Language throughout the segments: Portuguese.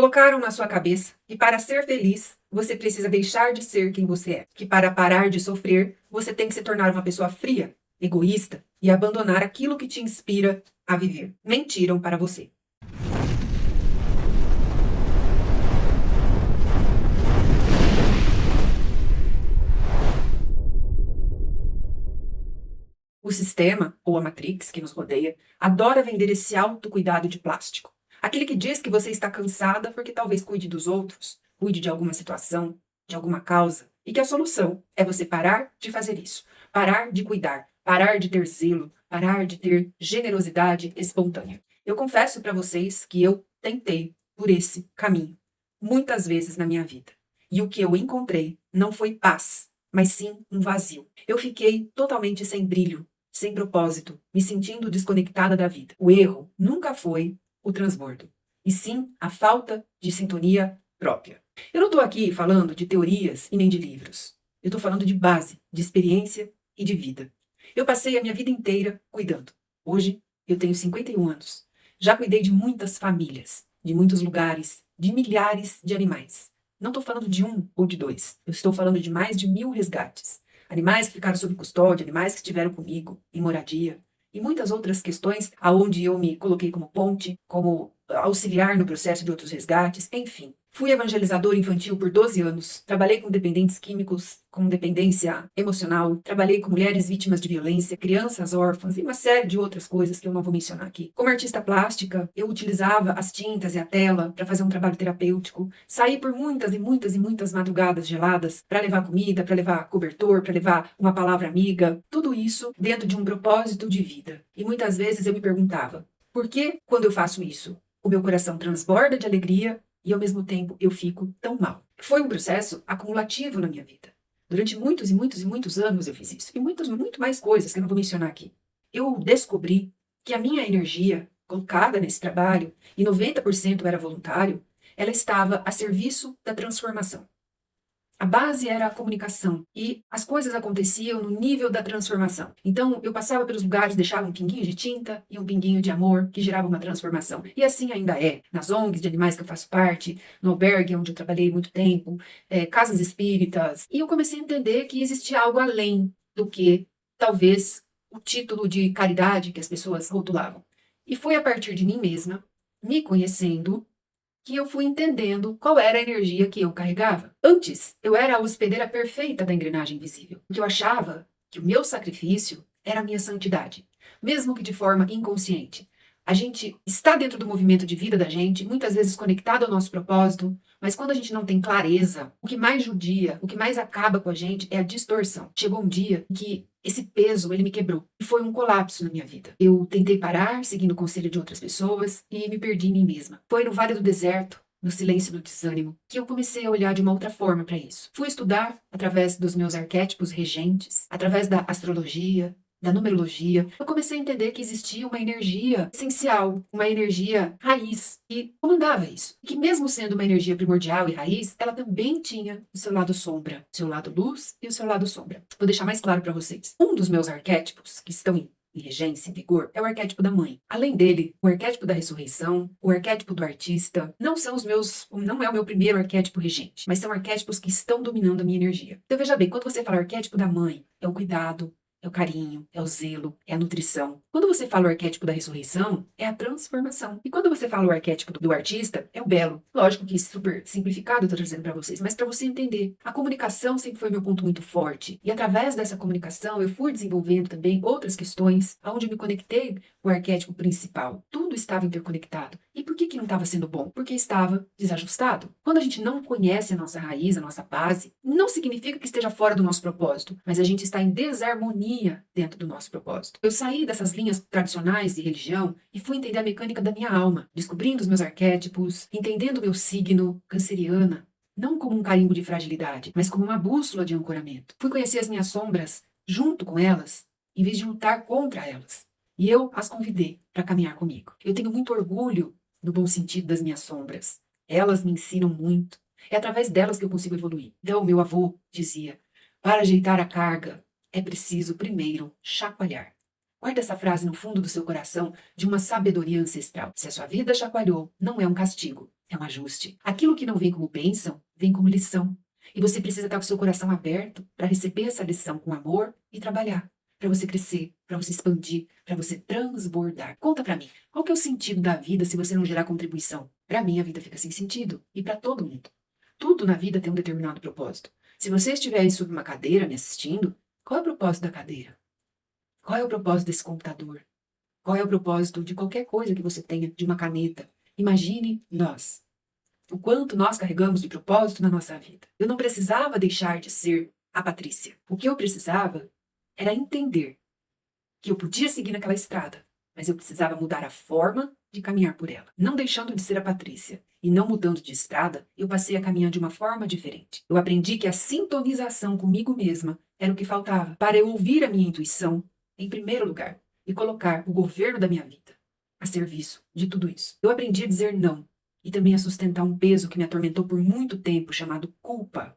Colocaram na sua cabeça que para ser feliz, você precisa deixar de ser quem você é. Que para parar de sofrer, você tem que se tornar uma pessoa fria, egoísta e abandonar aquilo que te inspira a viver. Mentiram para você. O sistema, ou a Matrix que nos rodeia, adora vender esse autocuidado de plástico. Aquele que diz que você está cansada porque talvez cuide dos outros, cuide de alguma situação, de alguma causa, e que a solução é você parar de fazer isso, parar de cuidar, parar de ter zelo, parar de ter generosidade espontânea. Eu confesso para vocês que eu tentei por esse caminho, muitas vezes na minha vida. E o que eu encontrei não foi paz, mas sim um vazio. Eu fiquei totalmente sem brilho, sem propósito, me sentindo desconectada da vida. O erro nunca foi o transbordo, e sim a falta de sintonia própria. Eu não estou aqui falando de teorias e nem de livros. Eu estou falando de base, de experiência e de vida. Eu passei a minha vida inteira cuidando. Hoje eu tenho 51 anos. Já cuidei de muitas famílias, de muitos lugares, de milhares de animais. Não estou falando de um ou de dois. Eu estou falando de mais de 1000 resgates. Animais que ficaram sob custódia, animais que estiveram comigo em moradia e muitas outras questões aonde eu me coloquei como ponte, como auxiliar no processo de outros resgates, enfim. Fui evangelizadora infantil por 12 anos, trabalhei com dependentes químicos, com dependência emocional, trabalhei com mulheres vítimas de violência, crianças órfãs e uma série de outras coisas que eu não vou mencionar aqui. Como artista plástica, eu utilizava as tintas e a tela para fazer um trabalho terapêutico, saí por muitas e muitas e muitas madrugadas geladas para levar comida, para levar cobertor, para levar uma palavra amiga, tudo isso dentro de um propósito de vida. E muitas vezes eu me perguntava, por que quando eu faço isso, o meu coração transborda de alegria e ao mesmo tempo eu fico tão mal? Foi um processo acumulativo na minha vida. Durante muitos e muitos e muitos anos eu fiz isso. E muito mais coisas que eu não vou mencionar aqui. Eu descobri que a minha energia colocada nesse trabalho, e 90% era voluntário, ela estava a serviço da transformação. A base era a comunicação e as coisas aconteciam no nível da transformação. Então, eu passava pelos lugares, deixava um pinguinho de tinta e um pinguinho de amor que gerava uma transformação. E assim ainda é. Nas ONGs de animais que eu faço parte, no albergue onde eu trabalhei muito tempo, casas espíritas. E eu comecei a entender que existia algo além do que, talvez, o título de caridade que as pessoas rotulavam. E foi a partir de mim mesma, me conhecendo, que eu fui entendendo qual era a energia que eu carregava. Antes, eu era a hospedeira perfeita da engrenagem invisível, porque eu achava que o meu sacrifício era a minha santidade, mesmo que de forma inconsciente. A gente está dentro do movimento de vida da gente, muitas vezes conectado ao nosso propósito, mas quando a gente não tem clareza, o que mais judia, o que mais acaba com a gente é a distorção. Chegou um dia em que esse peso, ele me quebrou. E foi um colapso na minha vida. Eu tentei parar, seguindo o conselho de outras pessoas, e me perdi em mim mesma. Foi no Vale do Deserto, no silêncio do desânimo, que eu comecei a olhar de uma outra forma para isso. Fui estudar através dos meus arquétipos regentes, através da astrologia, da numerologia. Eu comecei a entender que existia uma energia essencial, uma energia raiz, que comandava isso. E que mesmo sendo uma energia primordial e raiz, ela também tinha o seu lado sombra, o seu lado luz e o seu lado sombra. Vou deixar mais claro para vocês. Um dos meus arquétipos, que estão em regência, em vigor, é o arquétipo da mãe. Além dele, o arquétipo da ressurreição, o arquétipo do artista, não é o meu primeiro arquétipo regente, mas são arquétipos que estão dominando a minha energia. Então veja bem, quando você fala arquétipo da mãe, é o cuidado, é o carinho, é o zelo, é a nutrição. Quando você fala o arquétipo da ressurreição, é a transformação. E quando você fala o arquétipo do artista, é o belo. Lógico que super simplificado eu tô trazendo para vocês, mas para você entender. A comunicação sempre foi meu ponto muito forte. E através dessa comunicação, eu fui desenvolvendo também outras questões, onde eu me conectei com o arquétipo principal. Tudo estava interconectado. E por que não estava sendo bom? Porque estava desajustado. Quando a gente não conhece a nossa raiz, a nossa base, não significa que esteja fora do nosso propósito, mas a gente está em desarmonia dentro do nosso propósito. Eu saí dessas linhas tradicionais de religião e fui entender a mecânica da minha alma, descobrindo os meus arquétipos, entendendo o meu signo, canceriana, não como um carimbo de fragilidade, mas como uma bússola de ancoramento. Fui conhecer as minhas sombras junto com elas, em vez de lutar contra elas. E eu as convidei para caminhar comigo. Eu tenho muito orgulho, no bom sentido, das minhas sombras. Elas me ensinam muito. É através delas que eu consigo evoluir. Então, meu avô dizia, para ajeitar a carga, é preciso primeiro chacoalhar. Guarde essa frase no fundo do seu coração de uma sabedoria ancestral. Se a sua vida chacoalhou, não é um castigo, É um ajuste. Aquilo que não vem como bênção, vem como lição. E você precisa estar com o seu coração aberto para receber essa lição com amor e trabalhar. Para você crescer, para você expandir, para você transbordar. Conta para mim, qual que é o sentido da vida se você não gerar contribuição? Para mim, a vida fica sem sentido. E para todo mundo. Tudo na vida tem um determinado propósito. Se você estiver aí sob uma cadeira me assistindo, qual é o propósito da cadeira? Qual é o propósito desse computador? Qual é o propósito de qualquer coisa que você tenha, de uma caneta? Imagine nós. O quanto nós carregamos de propósito na nossa vida. Eu não precisava deixar de ser a Patrícia. O que eu precisava era entender que eu podia seguir naquela estrada, mas eu precisava mudar a forma de caminhar por ela. Não deixando de ser a Patrícia e não mudando de estrada, eu passei a caminhar de uma forma diferente. Eu aprendi que a sintonização comigo mesma era o que faltava para eu ouvir a minha intuição em primeiro lugar e colocar o governo da minha vida a serviço de tudo isso. Eu aprendi a dizer não e também a sustentar um peso que me atormentou por muito tempo, chamado culpa,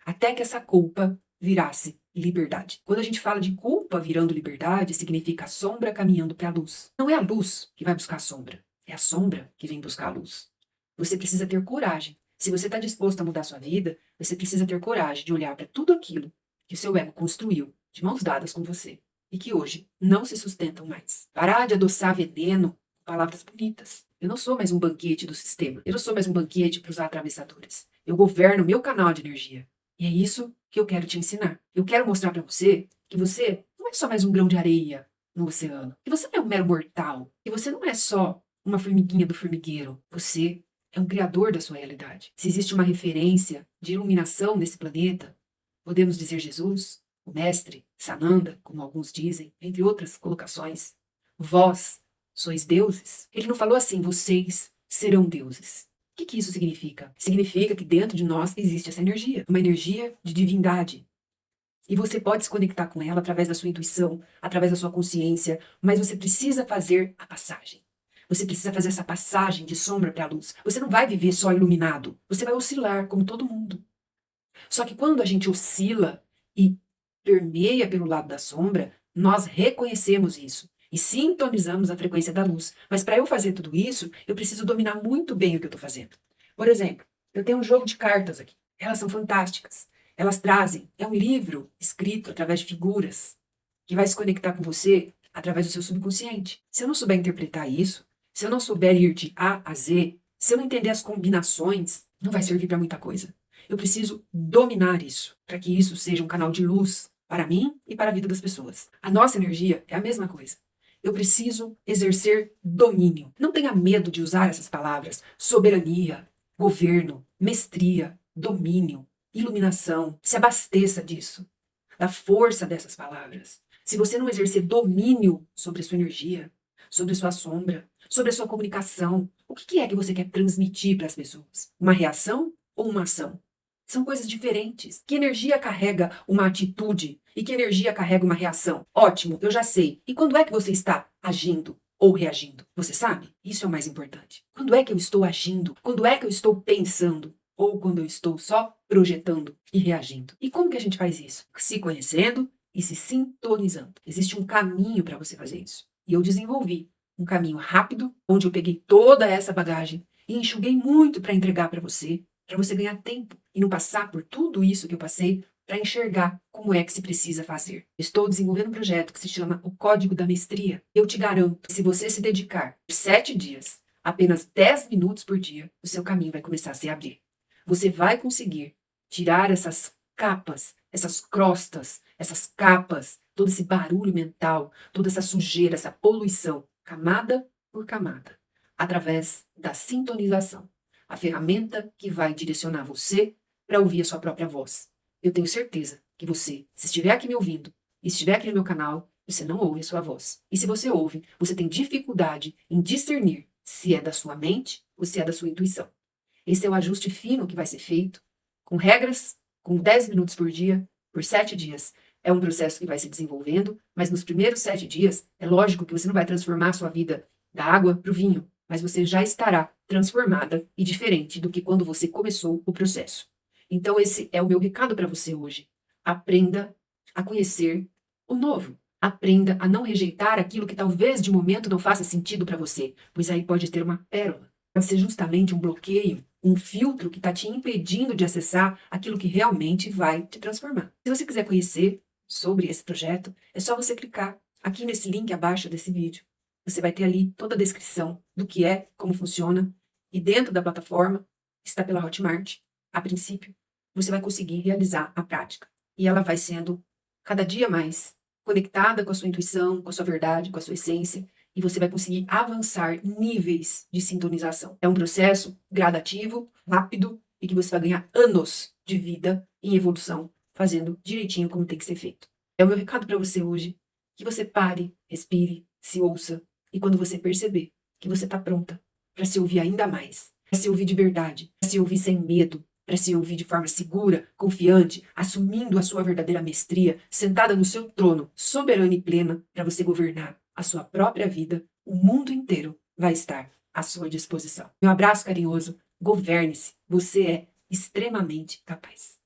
até que essa culpa virasse liberdade. Quando a gente fala de culpa virando liberdade, significa a sombra caminhando para a luz. Não é a luz que vai buscar a sombra, é a sombra que vem buscar a luz. Você precisa ter coragem. Se você está disposto a mudar sua vida, você precisa ter coragem de olhar para tudo aquilo que o seu ego construiu, de mãos dadas com você, e que hoje não se sustentam mais. Parar de adoçar veneno com palavras bonitas. Eu não sou mais um banquete do sistema. Eu não sou mais um banquete para os atravessadores. Eu governo o meu canal de energia. E é isso que eu quero te ensinar. Eu quero mostrar para você que você não é só mais um grão de areia no oceano. Que você não é um mero mortal. Que você não é só uma formiguinha do formigueiro. Você é um criador da sua realidade. Se existe uma referência de iluminação nesse planeta, podemos dizer Jesus, o mestre, Sananda, como alguns dizem, entre outras colocações. Vós sois deuses. Ele não falou assim, vocês serão deuses. O que isso significa? Significa que dentro de nós existe essa energia, uma energia de divindade. E você pode se conectar com ela através da sua intuição, através da sua consciência, mas você precisa fazer a passagem. Você precisa fazer essa passagem de sombra para a luz. Você não vai viver só iluminado. Você vai oscilar, como todo mundo. Só que quando a gente oscila e permeia pelo lado da sombra, nós reconhecemos isso e sintonizamos a frequência da luz. Mas para eu fazer tudo isso, eu preciso dominar muito bem o que eu estou fazendo. Por exemplo, eu tenho um jogo de cartas aqui. Elas são fantásticas. Elas trazem, é um livro escrito através de figuras que vai se conectar com você através do seu subconsciente. Se eu não souber interpretar isso, se eu não souber ir de A a Z, se eu não entender as combinações, não vai servir para muita coisa. Eu preciso dominar isso, para que isso seja um canal de luz para mim e para a vida das pessoas. A nossa energia é a mesma coisa. Eu preciso exercer domínio. Não tenha medo de usar essas palavras: soberania, governo, mestria, domínio, iluminação. Se abasteça disso, da força dessas palavras. Se você não exercer domínio sobre a sua energia, sobre a sua sombra, sobre a sua comunicação, o que é que você quer transmitir para as pessoas? Uma reação ou uma ação? São coisas diferentes. Que energia carrega uma atitude e que energia carrega uma reação? Ótimo, eu já sei. E quando é que você está agindo ou reagindo? Você sabe? Isso é o mais importante. Quando é que eu estou agindo? Quando é que eu estou pensando? Ou quando eu estou só projetando e reagindo? E como que a gente faz isso? Se conhecendo e se sintonizando. Existe um caminho para você fazer isso. E eu desenvolvi um caminho rápido, onde eu peguei toda essa bagagem e enxuguei muito para entregar para você ganhar tempo e não passar por tudo isso que eu passei para enxergar como é que se precisa fazer. Estou desenvolvendo um projeto que se chama o Código da Mestria. Eu te garanto que se você se dedicar por 7 dias, apenas 10 minutos por dia, o seu caminho vai começar a se abrir. Você vai conseguir tirar essas capas, essas crostas, essas capas, todo esse barulho mental, toda essa sujeira, essa poluição, camada por camada, através da sintonização. A ferramenta que vai direcionar você para ouvir a sua própria voz. Eu tenho certeza que você, se estiver aqui me ouvindo e estiver aqui no meu canal, você não ouve a sua voz. E se você ouve, você tem dificuldade em discernir se é da sua mente ou se é da sua intuição. Esse é o ajuste fino que vai ser feito, com regras, com 10 minutos por dia, por 7 dias. É um processo que vai se desenvolvendo, mas nos primeiros 7 dias, é lógico que você não vai transformar a sua vida da água para o vinho, mas você já estará transformada e diferente do que quando você começou o processo. Então esse é o meu recado para você hoje. Aprenda a conhecer o novo. Aprenda a não rejeitar aquilo que talvez de momento não faça sentido para você, pois aí pode ter uma pérola. Pode ser justamente um bloqueio, um filtro que está te impedindo de acessar aquilo que realmente vai te transformar. Se você quiser conhecer sobre esse projeto, é só você clicar aqui nesse link abaixo desse vídeo. Você vai ter ali toda a descrição do que é, como funciona, e dentro da plataforma, está pela Hotmart, a princípio, você vai conseguir realizar a prática. E ela vai sendo cada dia mais conectada com a sua intuição, com a sua verdade, com a sua essência, e você vai conseguir avançar níveis de sintonização. É um processo gradativo, rápido, e que você vai ganhar anos de vida em evolução, fazendo direitinho como tem que ser feito. É o meu recado para você hoje, que você pare, respire, se ouça, e quando você perceber que você está pronta para se ouvir ainda mais, para se ouvir de verdade, para se ouvir sem medo, para se ouvir de forma segura, confiante, assumindo a sua verdadeira mestria, sentada no seu trono, soberana e plena, para você governar a sua própria vida, o mundo inteiro vai estar à sua disposição. Meu abraço carinhoso, governe-se, você é extremamente capaz.